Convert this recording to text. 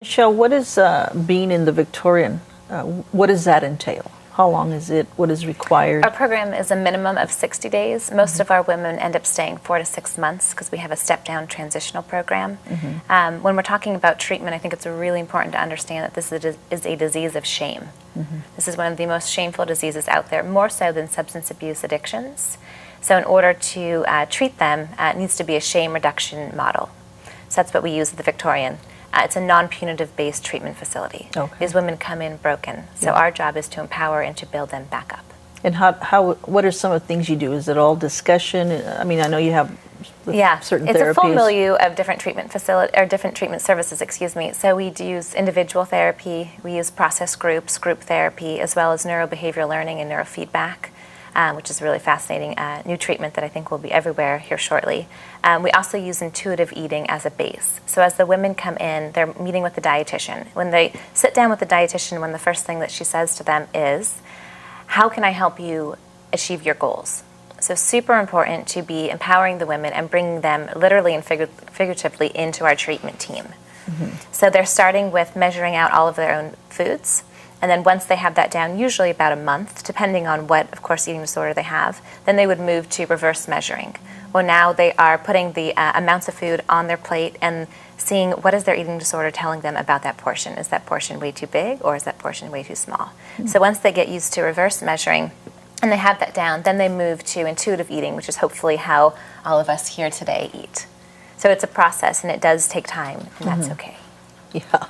Michelle, what is being in the Victorian? What does that entail? How long is it? What is required? Our program is a minimum of 60 days. Most of our women end up staying 4 to 6 months because we have a step-down transitional program. When we're talking about treatment, I think it's really important to understand that this is a disease of shame. This is one of the most shameful diseases out there, more so than substance abuse addictions. So in order to treat them, it needs to be a shame reduction model. So that's what we use at the Victorian. It's a non-punitive based treatment facility. Okay. These women come in broken, so our job is to empower and to build them back up. And what are some of the things you do? Is it all discussion? I mean, I know you have certain it's therapies. a full milieu of different treatment different treatment services, excuse me. So we use individual therapy, we use process groups, group therapy, as well as neurobehavioral learning and neurofeedback. Which is a really fascinating new treatment that I think will be everywhere here shortly. We also use intuitive eating as a base. So as the women come in, they're meeting with the dietitian. When they sit down with the dietitian, the first thing that she says to them is, how can I help you achieve your goals? So super important to be empowering the women and bringing them literally and figuratively into our treatment team. So they're starting with measuring out all of their own foods. And then once they have that down, usually about a month, depending on what, of course, eating disorder they have, then they would move to reverse measuring. Well, now they are putting the amounts of food on their plate and seeing what is their eating disorder telling them about that portion. Is that portion way too big or is that portion way too small? So once they get used to reverse measuring and they have that down, then they move to intuitive eating, which is hopefully how all of us here today eat. So it's a process and it does take time, and that's okay. Yeah.